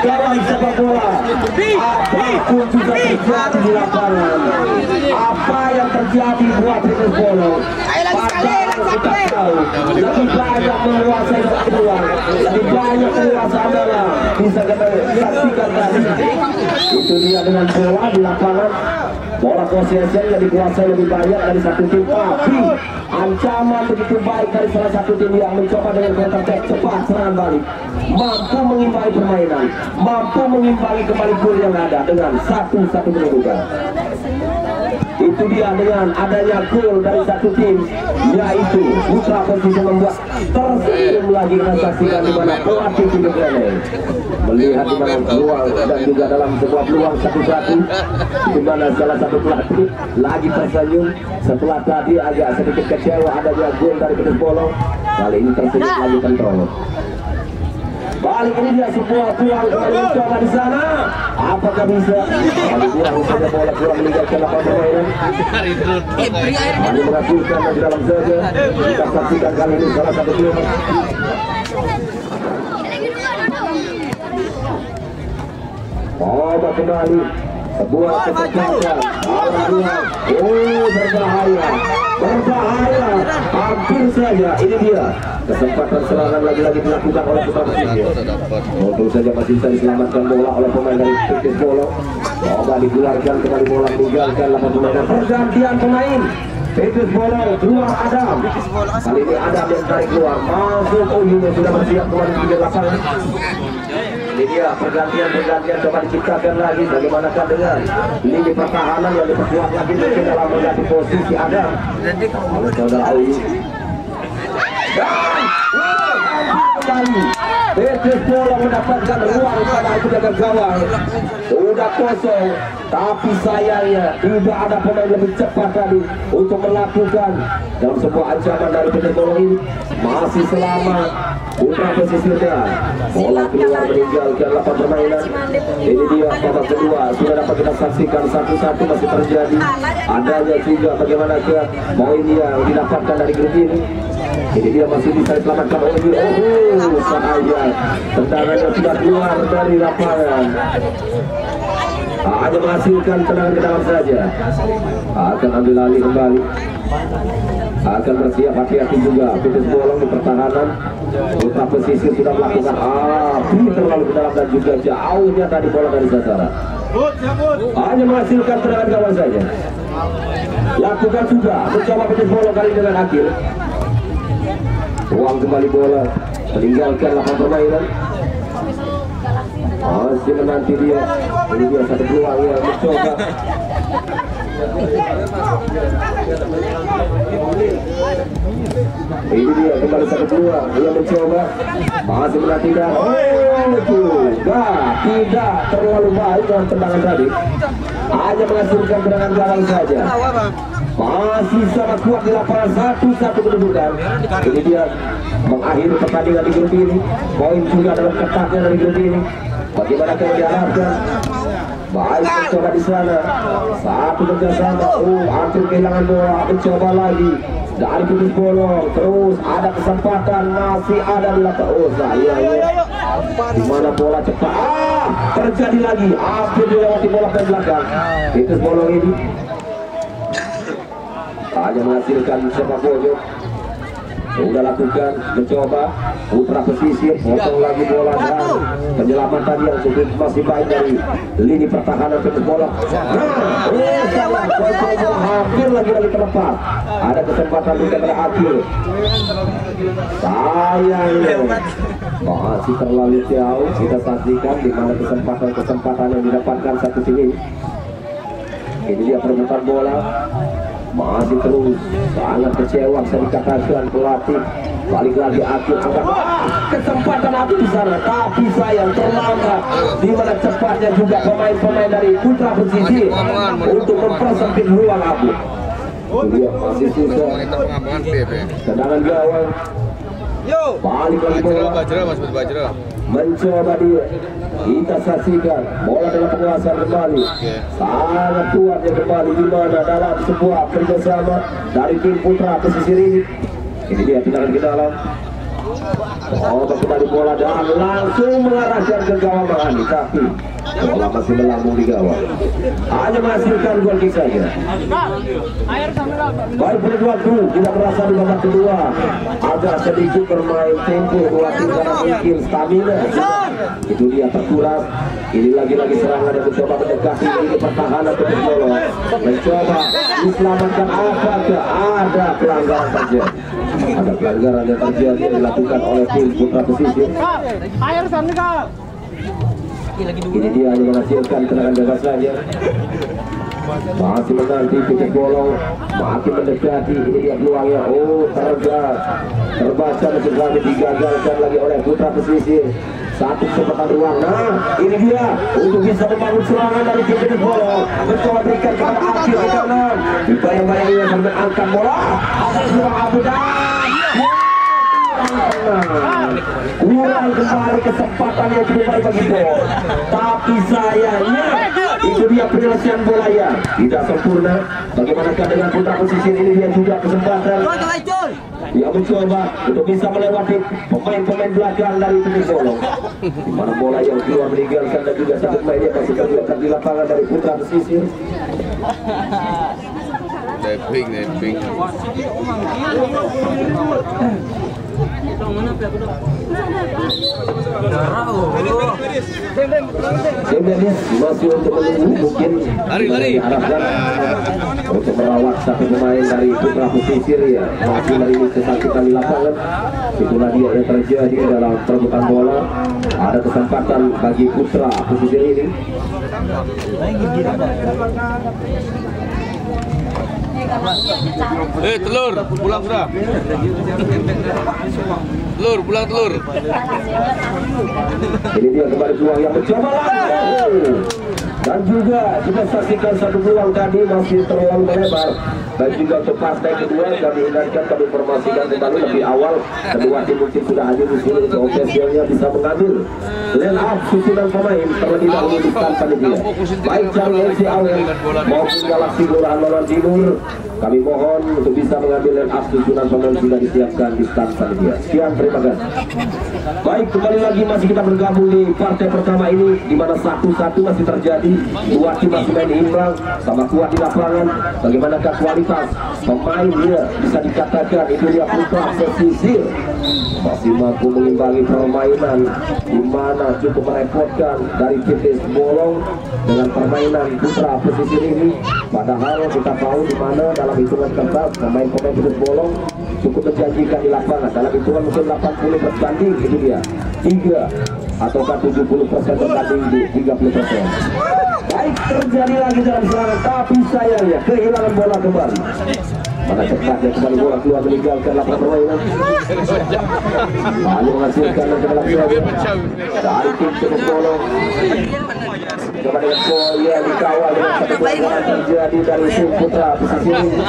Dalam sepak bola, apapun juga terjadi di lapangan, apa yang terjadi buat Pipis Bolong, padahal kita tahu lebih banyak menguasai peluang, lebih banyak penguasaan bola. Bisa kita saksikan tadi, itu dia dengan bola di lapangan. Bola possession yang dikuasai lebih banyak dari satu tim, tapi ancaman begitu baik dari salah satu tim yang mencoba dengan counter attack cepat serangan balik, mampu mengimbangi permainan, mampu mengimbangi kembali gol yang ada dengan satu-satu kedudukan. Itu dia dengan adanya gol dari satu tim yaitu Putra Pesisir membuat tersenyum lagi. Kita saksikan di mana pelatih tim Klender melihat di mana peluang dan juga dalam sebuah peluang satu-satu di mana salah satu pelatih lagi tersenyum setelah tadi agak sedikit kecewa adanya gol dari Pipis Bolong. Kali ini tersenyum lagi kontrol. Balik ini dia sebuah peluang kembali mencoba di sana. Apakah bisa? Kali kurang saja bola kurang meninggalkan lapangan permainan. Hanya menghasilkan di dalam saja. Kita saksikan kali ini salah satu peluang. Coba kembali sebuah kesempatan. Berbahaya, berbahaya. hampir saja. Ini dia kesempatan serangan lagi-lagi dilakukan oleh putra pesisir. Untung saja masih bisa diselamatkan bola oleh pemain dari Titis Bolong. Coba dikeluarkan kembali bola meninggalkan 8 pemain. Pergantian pemain. Titis Bolong keluar Adam. Kali ini Adam yang tarik keluar. Masuk Oyuno sudah bersiap kembali di lapangan. Ini dia pergantian coba diciptakan lagi. Bagaimanakah dengan lini pertahanan yang diperkuat lagi ke dalam mengganti posisi Adam. Oleh saudara Oyuno. Kembali Titis Bolong mendapatkan ruang pada penjaga gawang. Sudah kosong, tapi sayangnya tidak ada pemain lebih cepat tadi untuk melakukan dalam sebuah ancaman dari Titis Bolong ini. Masih selamat putra pesisirnya. Bola keluar meninggalkan 8 permainan. Ini dia babak kedua, sudah dapat kita saksikan satu-satu masih terjadi. Adanya juga bagaimana ke poin yang didapatkan dari grup ini. Ini dia masih bisa diselamatkan oleh Sahaya. Tendangannya sudah keluar dari lapangan. Hanya menghasilkan tendangan ke dalam saja. Akan ambil alih kembali. Akan bersiap hati-hati juga. Titis Bolong di pertahanan. Putra pesisir sudah melakukan api terlalu ke dalam dan juga jauhnya tadi bola dari sasaran. Hanya menghasilkan tendangan gawang saja. Lakukan juga. Mencoba Titis Bolong kali dengan akhir. Ruang kembali bola meninggalkan 8 permainan. Masih menanti dia. Ini dia satu peluang yang mencoba. Ini dia kembali satu peluang yang mencoba. Masih menanti dan tidak terlalu baik dalam tendangan tadi. Hanya menghasilkan tendangan gawang saja. Masih sama kuat di lapangan 1-1 kedudukan. Ini dia mengakhiri pertandingan di grup ini. Poin juga dalam ketatnya dari grup ini. Bagaimana kalau diharapkan? Baik mencoba di sana. Satu kerjasama. Hampir kehilangan bola. Mencoba lagi dari Titis Bolong. Terus ada kesempatan. Masih ada di lapangan. Sayangnya di mana bola cepat. Terjadi lagi. Hampir dilewati bola ke belakang. Titis Bolong ini hanya menghasilkan sepak pojok. Sudah lakukan mencoba putra pesisir potong lagi bola dan penyelamatan yang sudah masih baik dari lini pertahanan Titis Bolong. Hampir lagi terlepas. Ada kesempatan juga pada akhir. Sayangnya masih terlalu jauh. Kita saksikan di mana kesempatan yang didapatkan satu sini. Ini dia perebutan bola. Masih terus sangat kecewa saya dikatakan pelatih. Balik lagi akhir angkat kesempatan api di sana, tapi sayang terlambat. Di mana cepatnya juga pemain-pemain dari putra pesisir untuk mempersempit ruang api. Dia masih susah. Tendangan gawang. Balik lagi bola. Mencoba dia. Kita saksikan bola dalam penguasaan kembali. Sangat kuatnya kembali di mana dalam sebuah kerjasama dari tim putra pesisir ini. Ini dia tendangan ke dalam. Kembali bola dan langsung mengarahkan ke gawang Mahani, tapi bola masih melambung di gawang. Hanya menghasilkan gol kick saja. Baik pada waktu tidak merasa di babak kedua agak sedikit bermain tempo kuatin karena mungkin stamina itu dia terkuras. Ini lagi-lagi serangan yang mencoba mendekati lini pertahanan Titis Bolong. Mencoba diselamatkan apakah ada pelanggaran terjadi. Ada pelanggaran yang terjadi yang dilakukan oleh tim putra pesisir. Ini dia hanya menghasilkan tendangan bebas saja. Masih menanti Titis Bolong makin mendekati. Ini dia peluangnya. Terbaca mesin lagi digagalkan lagi oleh putra pesisir. Satu kesempatan ruang. Nah ini dia untuk bisa membangun serangan dari Titis Bolong. Mencoba berikan kepada akhir ke kanan. Dibayang-bayangnya sambil angkat bola. Ada ruang abu dan kurang kembali kesempatan yang cukup baik bagi Bol. Tapi sayangnya itu dia penyelesaian bola yang tidak sempurna. Bagaimanakah dengan putra pesisir ini, dia juga kesempatan. Dia mencoba untuk bisa melewati pemain-pemain belakang dari Titis Bolong. Di mana bola yang keluar meninggalkan dan juga satu pemain yang masih terletak di lapangan dari putra pesisir. Neping. masih untuk menunggu, mungkin diharapkan untuk merawat satu pemain dari Putra Pesisir ya, masih merilis kesakitan di lapangan. Itulah dia yang terjadi dalam perebutan bola. Ada kesempatan bagi Putra Pesisir ini. Telur, pulang sudah. Telur, pulang telur. Ini dia kembali peluang yang mencoba lagi. Dan juga kita saksikan satu peluang tadi masih terlalu melebar. Dan juga untuk partai kedua kami ingatkan, kami informasikan kembali lebih awal. Kedua tim mungkin sudah hadir di sini untuk ofisialnya bisa mengambil line up susunan pemain terlebih dahulu di stand panitia. Baik Charlie FC Awel maupun Galaksi Kelurahan Lorong Timur, kami mohon untuk bisa mengambil line up susunan pemain sudah disiapkan di stand panitia. Sekian, terima kasih. Baik, kembali lagi masih kita bergabung di partai pertama ini, di mana 1-1 masih terjadi. Dua tim masih main imbang, sama kuat di lapangan. Bagaimanakah kualitas pemain dia bisa dikatakan itu dia Putra Pesisir masih mampu mengimbangi permainan, di mana cukup merepotkan dari TPS Bolong dengan permainan Putra Pesisir ini. Padahal kita tahu di mana dalam hitungan kertas pemain-pemain TPS Bolong cukup menjanjikan di lapangan. Dalam hitungan mungkin 80 berbanding itu dia 3 ataukah 70% berbanding di 30%. Baik, terjadi lagi dalam serangan, tapi sayangnya kehilangan bola kembali. Mana cepatnya kembali bola keluar meninggalkan lapangan permainan. Lalu menghasilkan ke dalam serangan dari tim TPS Bolong. Coba dengan Koya dikawal dengan satu bola terjadi dari tim Putra Pesisir ini.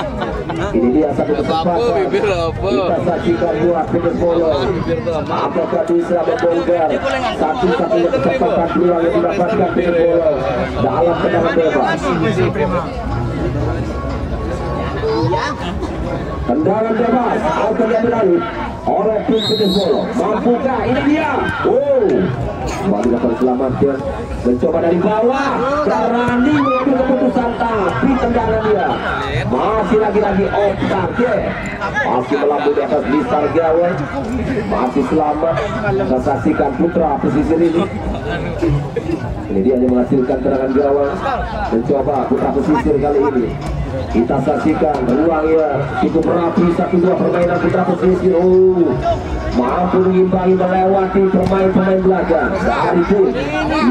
Ini dia satu kesempatan kita saksikan buat TPS Bolong. Apakah bisa membongkar satu-satunya kesempatan peluang yang didapatkan TPS Bolong dalam tendangan bebas. Tendangan bebas akan diambil alih oleh tim TPS Bolong. Mampukah? Ini dia. Kembali dapat selamatkan, mencoba dari bawah, berani mengambil keputusan, tapi tendangan dia masih lagi-lagi off target, masih melambung di atas lisar gawang, masih selamat. Kita saksikan Putra Pesisir ini. Ini dia yang menghasilkan tendangan gawang, mencoba Putra Pesisir kali ini. Kita saksikan ruangnya cukup rapi, 1-2 permainan Putra Pesisir. Mampu mengimbangi melewati pemain-pemain belakang dari tim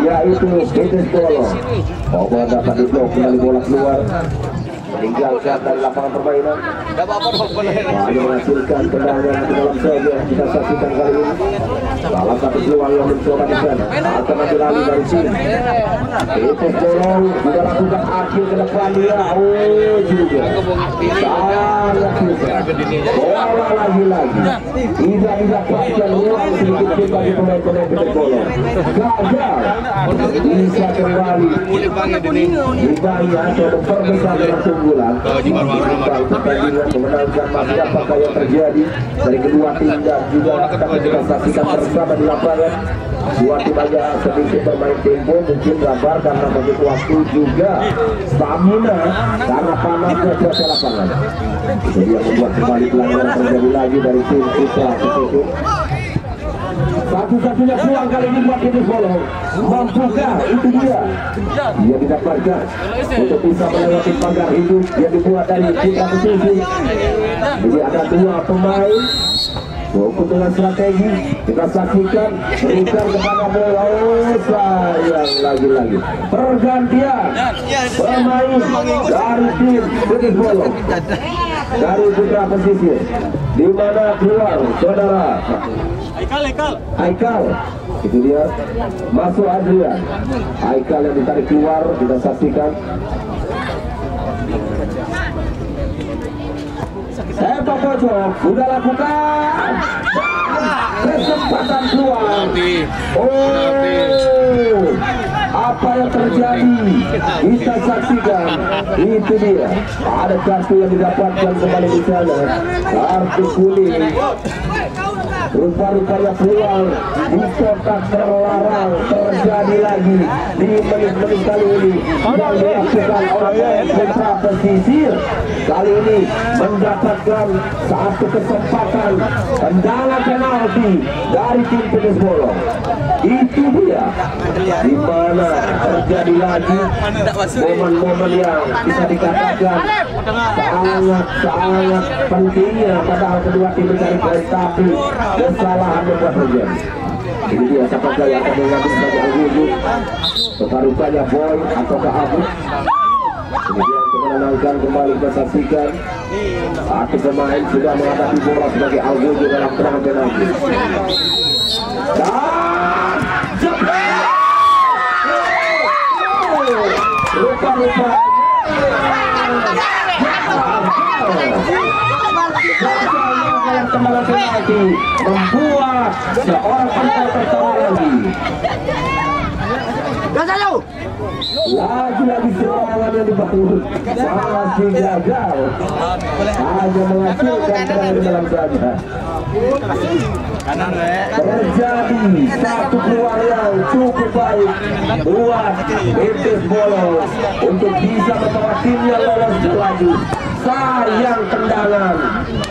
yaitu TPS Bolong. Bola dapat diblok, kembali bola keluar meninggalkan dari lapangan permainan. Hanya menghasilkan tendangan ke dalam saja. Kita saksikan kali ini salah satu peluang yang mencoba di sana akan ambil alih dari tim TPS Bolong. Sudah lakukan akhir ke depan dia. Juga sangat susah. Bola lagi-lagi tidak didapatkan ruang sedikit pun bagi pemain-pemain TPS Bolong. Gagal bisa kembali dibangi atau memperbesar dengan keunggulan. Pertandingan memenangkan masih apakah yang terjadi dari kedua tim dan juga kita saksikan bersama di lapangan. Dua tim agak sedikit bermain tempo, mungkin sabar karena begitu waktu juga stamina karena panasnya cuaca lapangan. Jadi yang membuat kembali pelanggaran terjadi lagi dari tim Putra Pesisir. Satu-satunya peluang kali ini buat TPS Bolong. Mampukah? Itu dia. Dia didapatkan untuk bisa melewati pagar hidup yang dibuat dari Putra Pesisir. Jadi ada dua pemain cukup dengan strategi. Kita saksikan berikan kepada bola. Sayang lagi-lagi pergantian pemain dari tim TPS Bolong dari Putra Pesisir, di mana keluar saudara Aikal, itu dia masuk Adrian. Aikal yang ditarik keluar, kita saksikan. Sepak pojok sudah lakukan kesempatan keluar. Apa yang terjadi? Kita saksikan. Itu dia. Ada kartu yang didapatkan kembali di sana. Kartu kuning. Rupa-rupanya peluang di kotak terlarang terjadi lagi di menit-menit kali ini yang dilakukan oleh putra pesisir. Kali ini mendapatkan satu kesempatan tendangan penalti dari tim Pedes Bolong. Itu dia di mana terjadi lagi momen-momen yang bisa dikatakan sangat pentingnya, padahal kedua tim mencari poin tapi kesalahan membuat terjadi. Ini dia siapakah yang akan mengambil sebagai Al-Ghudud, sekarupanya Boy ataukah Abu. Kemudian untuk menenangkan kembali kita saksikan satu pemain sudah menghadapi bola sebagai Al-Ghudud dalam serangan penalti. Dan jebret! Rupa-rupa tendangan penalti membuat seorang penonton tertawa lagi. Lagi-lagi serangan yang dibangun masih gagal, hanya menghasilkan tendangan dalam saja. Terjadi satu peluang yang cukup baik buat Pedes Bolong untuk bisa membawa timnya lolos lagi. Sayang tendangan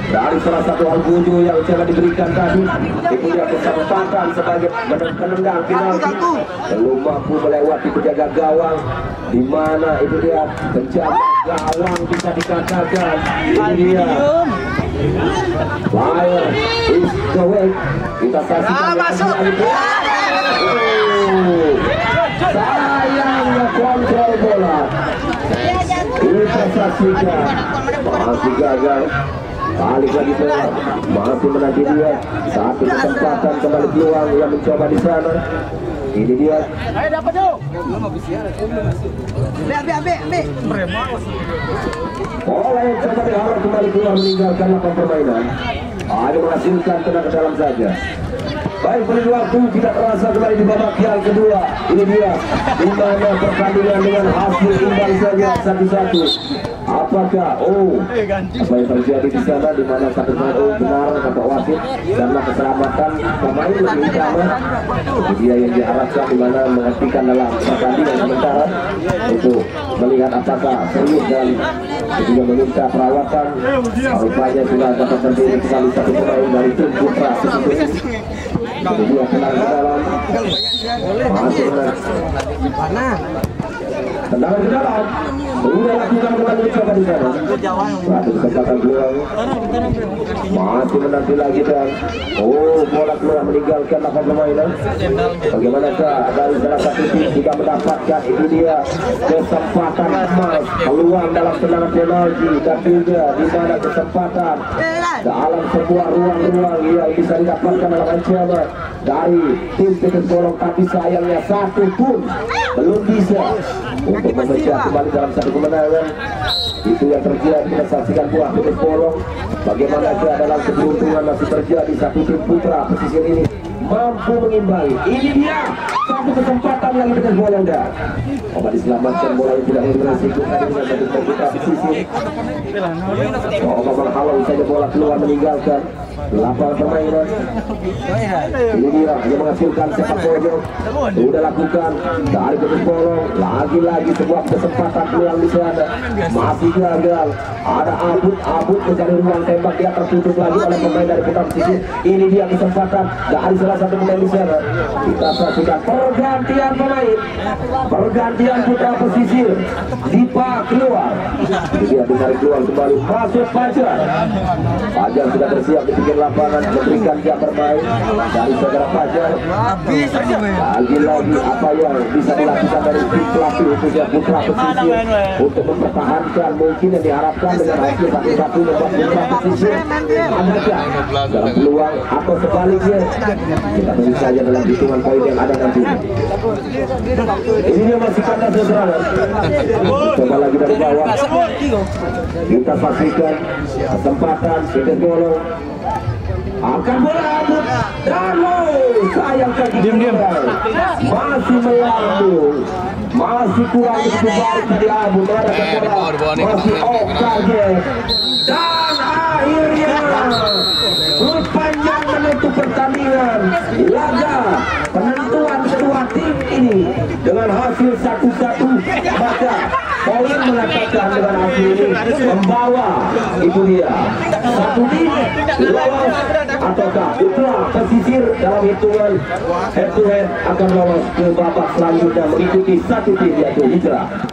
dari salah satu Al-Ghudud yang coba diberikan tadi. Itu dia kesempatan sebagai penendang penalti, belum mampu melewati penjaga gawang, di mana itu dia penjaga gawang bisa dikatakan. Ini dia Fire is the way. Kita saksikan masuk. Sayangnya kontrol bola. Kita saksikan masih gagal. Balik lagi bola, masih menanti dia. Satu kesempatan kembali peluang yang mencoba di sana. Ini dia. Ayo dapat dong. Bola yang coba dihalau kembali keluar meninggalkan lapangan permainan. Hanya menghasilkan tenang ke dalam saja. Baik, beri waktu tidak terasa kembali di babak yang kedua. Ini dia di mana pertandingan dengan hasil imbang saja 1-1. Apakah apa yang terjadi di sana, di mana satu benar kata wasit karena keselamatan pemain lebih utama. Itu dia yang diharapkan, di mana menghentikan dalam pertandingan sementara untuk melihat apakah serius dan juga meminta perawatan. Rupanya sudah dapat berdiri kembali satu pemain dari tim Putra Pesisir. Jadi dia tenang ke dalam, masih menang. Tendangan ke dalam, sudah lakukan kembali coba di sana. Satu kesempatan peluang, masih menanti lagi dan bola keluar meninggalkan lapangan permainan. Bagaimanakah dari salah satu tim juga mendapatkan, itu dia kesempatan emas peluang dalam tendangan penalti, dan juga di mana kesempatan dalam sebuah ruang-ruang yang bisa didapatkan dalam ancaman dari tim Pedes Bolong, tapi sayangnya satu pun belum bisa untuk memecah kembali dalam satu kemenangan. Itu yang terjadi. Kita saksikan buah Pedes Bolong bagaimana dalam keberuntungan masih terjadi. Satu tim Putra Pesisir ini mampu mengimbangi. Ini dia satu kesempatan lagi Pedes Bolong dah. Coba diselamatkan bola yang tidak beresiko tadi dengan satu tim Putra Pesisir. Coba menghalau saja bola keluar meninggalkan lapangan permainan. Ini dia yang menghasilkan sepak pojok. Sudah lakukan dari Pedes Bolong. Lagi-lagi sebuah kesempatan peluang di sana, masih gagal. Ada Abud mencari ruang tembak, dia tertutup lagi oleh pemain dari Putra Pesisir. Ini dia kesempatan dari salah satu pemain di sana. Kita saksikan pergantian pemain, pergantian Putra Pesisir. Dipa keluar. Ini dia ditarik keluar kembali, masuk Fajar. Fajar sudah bersiap di pinggir lapangan memberikan dia bermain dari saudara Fajar. Lagi-lagi apa yang bisa dilakukan dari tim pelatih khususnya Putra Pesisir untuk mempertahankan mungkin yang diharapkan dengan hasil 1-1 membuat Putra Pesisir adakah dalam peluang atau sebaliknya. Kita tunggu saja dalam hitungan poin yang ada nanti. Ini dia masih kandas serangan. Coba lagi dari bawah. Kita pastikan kesempatan Pedes Bolong akan bola Abud dan sayang kaki diam masih melambung. masih kurang begitu baik tadi Abu Nara ke bola masih off target dan akhirnya berpanjang menutup pertandingan laga penentuan kedua tim ini dengan hasil 1-1. Maka poin mengatakan dengan hasil ini membawa itu dia satu tim lolos ataukah putra pesisir dalam hitungan head to head akan lolos ke babak selanjutnya mengikuti satu tim yaitu Hijrah.